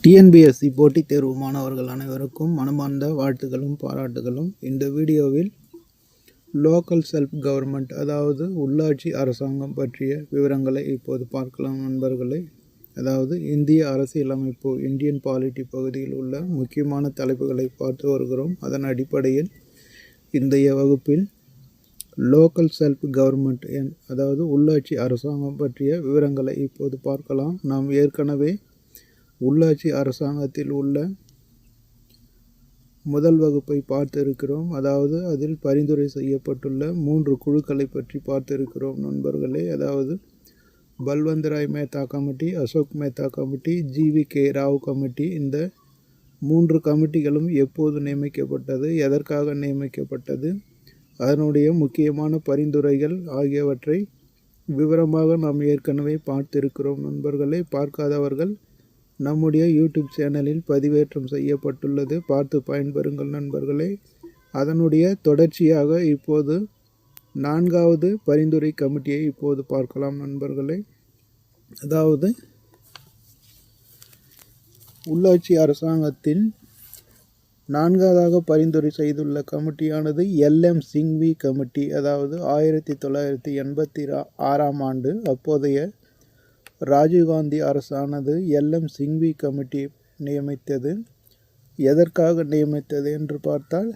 TNPSC போட்டித் தேர்வு மாணவர்கள் அனைவருக்கும் மனமார்ந்த வாழ்த்துக்களும் பாராட்டுகளும். இந்த வீடியோவில் லோக்கல் செல்ஃப் கவர்மெண்ட் அதாவது உள்ளாட்சி அரசாங்கம் பற்றிய விவரங்களை இப்போது பார்க்கலாம் நண்பர்களே. அதாவது இந்திய அரசியலமைப்பு இந்தியன் பாலிட்டி பகுதியில் உள்ள முக்கியமான தலைப்புகளை பார்த்து வருகிறோம். அதன் அடிப்படையில் இன்றைய வகுப்பில் லோக்கல் செல்ஃப் கவர்மெண்ட் அதாவது உள்ளாட்சி அரசாங்கம் பற்றிய விவரங்களை இப்போது பார்க்கலாம். நாம் ஏற்கனவே உள்ளாட்சி அரசாங்கத்தில் உள்ள முதல் வகுப்பை பார்த்து இருக்கிறோம். அதாவது அதில் பரிந்துரை செய்யப்பட்டுள்ள 3 குழுக்களை பற்றி பார்த்திருக்கிறோம் நண்பர்களே. அதாவது Balwant Mehta committee, Ashok Mehta committee, GVK Rao committee. இந்த 3 கமிட்டிகளும் எப்போது நியமிக்கப்பட்டது, எதற்காக நியமிக்கப்பட்டது, அதனுடைய முக்கியமான பரிந்துரைகள் ஆகியவற்றை விவரமாக நாம் ஏற்கனவே பார்த்திருக்கிறோம் நண்பர்களே. பார்க்காதவர்கள் நம்முடைய யூடியூப் சேனலில் பதிவேற்றம் செய்யப்பட்டுள்ளது, பார்த்து பயன்பெறுங்கள் நண்பர்களே. அதனுடைய தொடர்ச்சியாக இப்போது 4வது பரிந்துரை கமிட்டியை இப்போது பார்க்கலாம் நண்பர்களே. அதாவது உள்ளாட்சி அரசாங்கத்தில் 4வதாக பரிந்துரை செய்துள்ள கமிட்டியானது LM சிங்வி கமிட்டி. அதாவது 1986ஆம் ஆண்டு அப்போதைய ராஜீவ்காந்தி அரசானது LM சிங்வி கமிட்டி நியமித்தது. எதற்காக நியமித்தது என்று பார்த்தால்,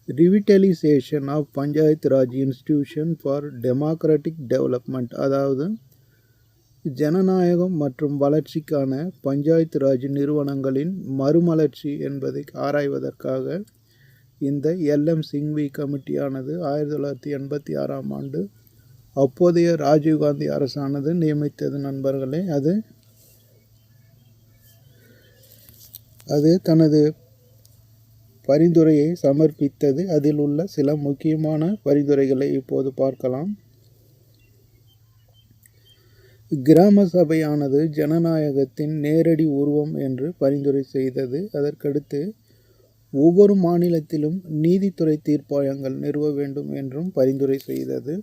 revitalisation of panchayat Raj institution for democratic development. அதாவது ஜனநாயகம் மற்றும் வளர்ச்சிக்கான பஞ்சாயத்து ராஜ் நிறுவனங்களின் மறுமலர்ச்சி என்பதை ஆராய்வதற்காக இந்த LM சிங்வி கமிட்டியானது 1986ஆம் ஆண்டு அப்போதைய ராஜீவ்காந்தி அரசானது நியமித்தது நண்பர்களே. அது தனது பரிந்துரையை சமர்ப்பித்தது. அதில் உள்ள சில முக்கியமான பரிந்துரைகளை இப்போது பார்க்கலாம். கிராம சபையானது ஜனநாயகத்தின் நேரடி உருவம் என்று பரிந்துரை செய்தது. அதற்கடுத்து ஒவ்வொரு மாநிலத்திலும் நீதித்துறை தீர்ப்பாயங்கள் நிறுவ வேண்டும் என்றும் பரிந்துரை செய்தது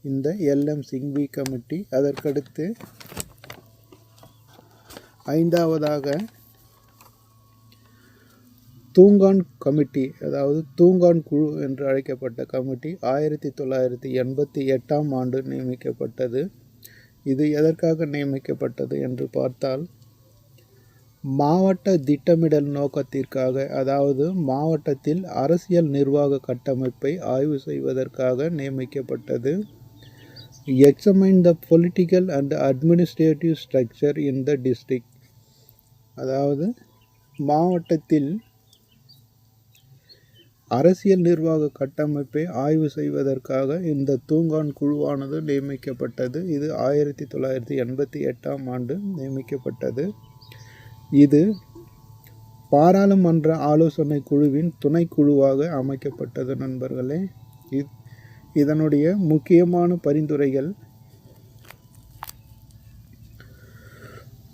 இந்த LM சிங்வி கமிட்டி. அதற்கடுத்து 5வதாக தூங்கான் கமிட்டி, அதாவது தூங்கான் குழு என்று அழைக்கப்பட்ட கமிட்டி 1988ஆம் ஆண்டு நியமிக்கப்பட்டது. இது எதற்காக நியமிக்கப்பட்டது என்று பார்த்தால், மாவட்ட திட்டமிடல் நோக்கத்திற்காக, அதாவது மாவட்டத்தில் அரசியல் நிர்வாக கட்டமைப்பை ஆய்வு செய்வதற்காக நியமிக்கப்பட்டது. Examine the political and administrative structure in the district. அதாவது மாவட்டத்தில் அரசியல் நிர்வாக கட்டமைப்பை ஆய்வு செய்வதற்காக இந்த தூங்கான் குழுவானது நியமிக்கப்பட்டது. இது 1988ஆம் ஆண்டு நியமிக்கப்பட்டது. இது பாராளுமன்ற ஆலோசனை குழுவின் துணைக்குழுவாக அமைக்கப்பட்டது நண்பர்களே. இதனுடைய முக்கியமான பரிந்துரைகள்,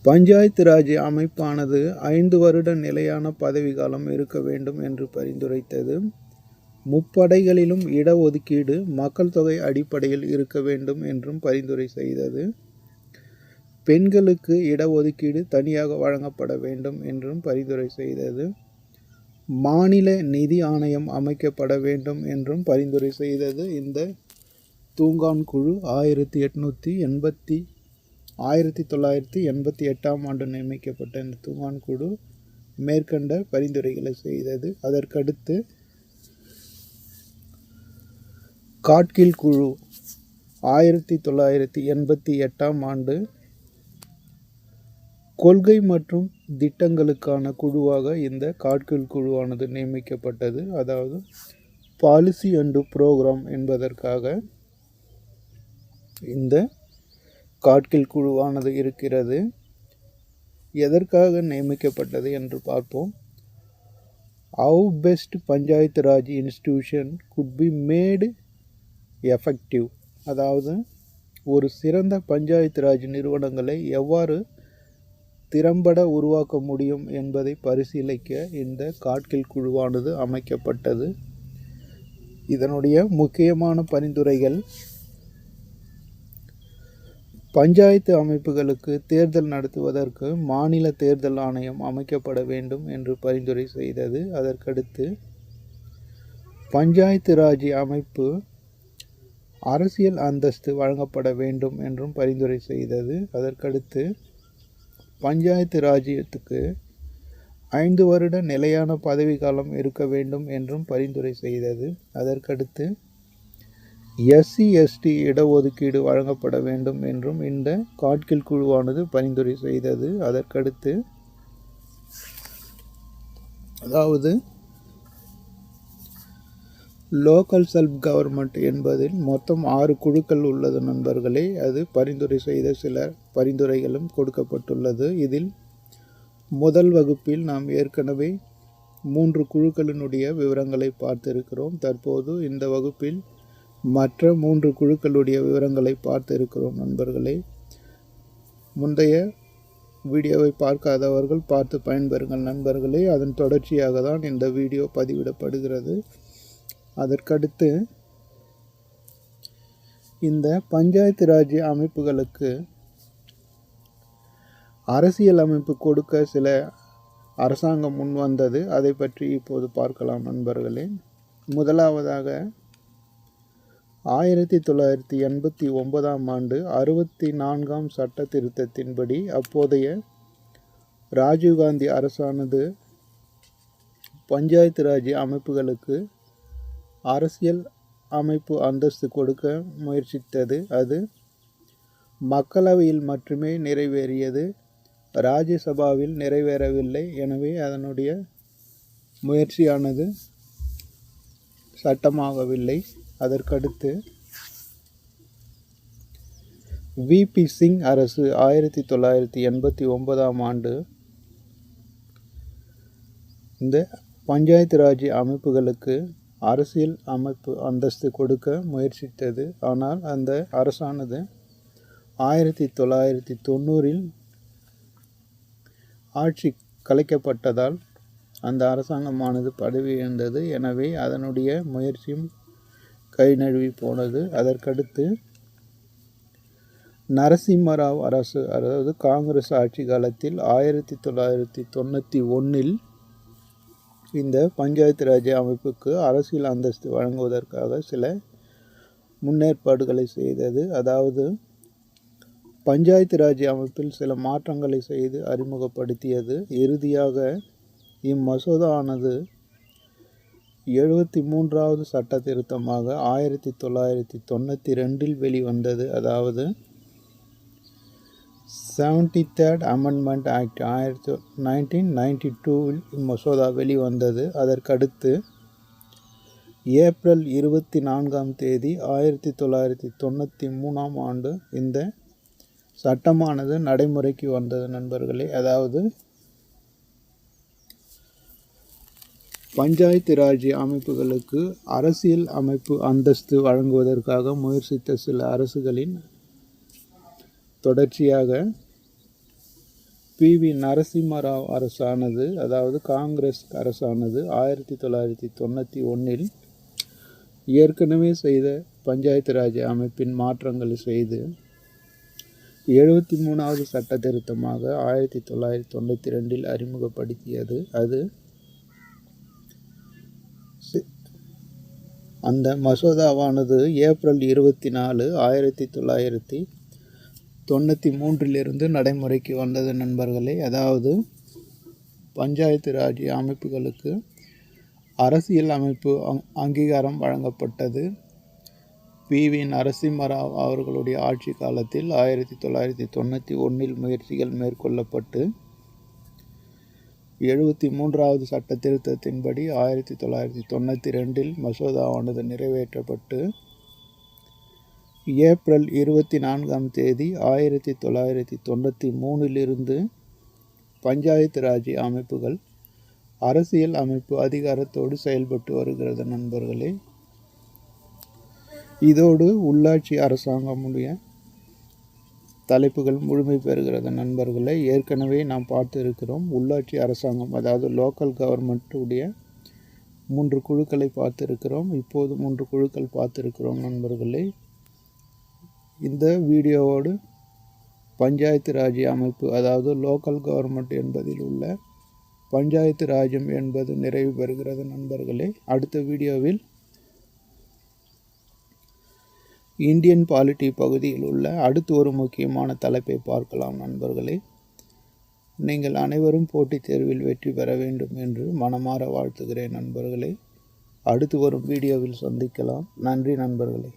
பஞ்சாயத்து ராஜ் அமைப்பானது 5 வருட நிலையான பதவி காலம் இருக்க வேண்டும் என்று பரிந்துரைத்தது. முப்படைகளிலும் இடஒதுக்கீடு மக்கள் தொகை அடிப்படையில் இருக்க வேண்டும் என்றும் பரிந்துரை செய்தது. பெண்களுக்கு இடஒதுக்கீடு தனியாக வழங்கப்பட வேண்டும் என்றும் பரிந்துரை செய்தது. மாநில நிதி ஆணையம் அமைக்கப்பட வேண்டும் என்றும் பரிந்துரை செய்தது. இந்த தூங்கான் குழு 1988ஆம் ஆண்டு நியமிக்கப்பட்ட இந்த தூங்கான் குழு மேற்கண்ட பரிந்துரைகளை செய்தது. அதற்கடுத்து காட்கில் குழு 1988ஆம் ஆண்டு கொள்கை மற்றும் திட்டங்களுக்கான குழுவாக இந்த காட்கில் குழுவானது நியமிக்கப்பட்டது. அதாவது பாலிசி அண்ட் ப்ரோக்ராம் என்பதற்காக இந்த காட்கில் குழுவானது இருக்கிறது. எதற்காக நியமிக்கப்பட்டது என்று பார்ப்போம். How best panchayat Raj institution could be Medu effective. அதாவது ஒரு சிறந்த பஞ்சாயத்து ராஜ் நிறுவனங்களை எவ்வாறு திறம்பட உருவாக்க முடியும் என்பதை பரிசீலிக்க இந்த காட்கில் குழுவானது அமைக்கப்பட்டது. இதனுடைய முக்கியமான பரிந்துரைகள், பஞ்சாயத்து அமைப்புகளுக்கு தேர்தல் நடத்துவதற்கு மாநில தேர்தல் ஆணையம் அமைக்கப்பட வேண்டும் என்று பரிந்துரை செய்தது. அதற்கடுத்து பஞ்சாயத்து ராஜ் அமைப்பு அரசியல் அந்தஸ்து வழங்கப்பட வேண்டும் என்றும் பரிந்துரை செய்தது. அதற்கடுத்து பஞ்சாயத்து ராஜ்யத்துக்கு 5 வருட நிலையான பதவிக்காலம் இருக்க வேண்டும் என்றும் பரிந்துரை செய்தது. அதற்கடுத்து SC/ST இடஒதுக்கீடு வழங்கப்பட வேண்டும் என்றும் இந்த காட்கில் குழுவானது பரிந்துரை செய்தது. அதற்கடுத்து அதாவது லோக்கல் செல்ஃப் கவர்மெண்ட் என்பதில் மொத்தம் 6 குழுக்கள் உள்ளது நண்பர்களே. அது பரிந்துரை செய்த சில பரிந்துரைகளும் கொடுக்கப்பட்டுள்ளது. இதில் முதல் வகுப்பில் நாம் ஏற்கனவே 3 குழுக்களினுடைய விவரங்களை பார்த்திருக்கிறோம். தற்போது இந்த வகுப்பில் மற்ற 3 குழுக்களுடைய விவரங்களை பார்த்திருக்கிறோம் நண்பர்களே. முந்தைய வீடியோவை பார்க்காதவர்கள் பார்த்து பயன்பெறுங்கள் நண்பர்களே. அதன் தொடர்ச்சியாக தான் இந்த வீடியோ பதிவிடப்படுகிறது. அதற்கடுத்து இந்த பஞ்சாயத்து ராஜ் அமைப்புகளுக்கு அரசியல் அமைப்பு கொடுக்க சில அரசாங்கம் முன் வந்தது. அதை பற்றி இப்போது பார்க்கலாம் நண்பர்களே. முதலாவதாக 1989ஆம் ஆண்டு 64ஆம் சட்ட திருத்தத்தின்படி அப்போதைய ராஜீவ்காந்தி அரசானது பஞ்சாயத்து ராஜ் அமைப்புகளுக்கு அரசியல் அமைப்பு அந்தஸ்து கொடுக்க முயற்சித்தது. அது மக்களவையில் மட்டுமே நிறைவேறியது, ராஜ்யசபாவில் நிறைவேறவில்லை. எனவே அதனுடைய முயற்சியானது சட்டமாகவில்லை. அதற்கடுத்து VP சிங் அரசு 1989ஆம் ஆண்டு இந்த பஞ்சாயத்து ராஜ் அமைப்புகளுக்கு அரசியல் அமைப்பு அந்தஸ்து கொடுக்க முயற்சித்தது. ஆனால் அந்த அரசானது 1990இல் ஆட்சி கலைக்கப்பட்டதால் அந்த அரசாங்கமானது பதவி இழந்தது. எனவே அதனுடைய முயற்சியும் கை நழுவி போனது. அதற்கடுத்து நரசிம்மராவ் அரசு, அதாவது காங்கிரஸ் ஆட்சி காலத்தில் 1991இல் இந்த பஞ்சாயத்து ராஜ் அமைப்புக்கு அரசியல் அந்தஸ்து வழங்குவதற்காக சில முன்னேற்பாடுகளை செய்தது. அதாவது பஞ்சாயத்து ராஜ் அமைப்பில் சில மாற்றங்களை செய்து அறிமுகப்படுத்தியது. இறுதியாக இம்மசோதா ஆனது 73வது சட்ட திருத்தமாக 1992இல் வெளிவந்தது. அதாவது 73rd Amendment Act 1992இல் இம்மசோதா வெளிவந்தது. அதற்கடுத்து ஏப்ரல் 24ஆம் தேதி 1993ஆம் ஆண்டு இந்த சட்டமானது நடைமுறைக்கு வந்தது நண்பர்களே. அதாவது பஞ்சாயத்து ராஜ் அமைப்புகளுக்கு அரசியல் அமைப்பு அந்தஸ்து வழங்குவதற்காக முயற்சித்த சில அரசுகளின் தொடர்ச்சியாக PV நரசிம்மராவ் அரசானது, அதாவது காங்கிரஸ் அரசானது 1991இல் ஏற்கனவே செய்த பஞ்சாயத்து ராஜ் அமைப்பின் மாற்றங்களை செய்து 73வது சட்ட திருத்தமாக 1992இல் அறிமுகப்படுத்தியது. அது அந்த மசோதாவானது ஏப்ரல் 24, 1993இலிருந்து நடைமுறைக்கு வந்தது நண்பர்களே. அதாவது பஞ்சாயத்து ராஜ் அமைப்புகளுக்கு அரசியல் அமைப்பு அங்கீகாரம் வழங்கப்பட்டது. PV நரசிம்மராவ் அவர்களுடைய ஆட்சி காலத்தில் 1991இல் முயற்சிகள் மேற்கொள்ளப்பட்டு 73வது சட்ட திருத்தத்தின்படி 1992இல் மசோதாவானது நிறைவேற்றப்பட்டு ஏப்ரல் 24ஆம் தேதி 1993இலிருந்து பஞ்சாயத்து ராஜ் அமைப்புகள் அரசியல் அமைப்பு அதிகாரத்தோடு செயல்பட்டு வருகிறது நண்பர்களே. இதோடு உள்ளாட்சி அரசாங்கமுடைய தலைப்புகள் முழுமை பெறுகிறது நண்பர்களே. ஏற்கனவே நாம் பார்த்து இருக்கிறோம். உள்ளாட்சி அரசாங்கம், அதாவது லோக்கல் கவர்மெண்ட்டுடைய 3 குழுக்களை பார்த்திருக்கிறோம். இப்போது 3 குழுக்கள் பார்த்திருக்கிறோம் நண்பர்களே. இந்த வீடியோவோடு பஞ்சாயத்து ராஜ்ய அமைப்பு அதாவது லோக்கல் கவர்மெண்ட் என்பதில் உள்ள பஞ்சாயத்து ராஜ்யம் என்பது நிறைவு பெறுகிறது நண்பர்களே. அடுத்த வீடியோவில் இந்தியன் பாலிட்டி பகுதியில் உள்ள அடுத்து ஒரு முக்கியமான தலைப்பை பார்க்கலாம் நண்பர்களே. நீங்கள் அனைவரும் போட்டித் தேர்வில் வெற்றி பெற வேண்டும் என்று மனமாற வாழ்த்துகிறேன் நண்பர்களே. அடுத்து வரும் வீடியோவில் சந்திக்கலாம். நன்றி நண்பர்களே.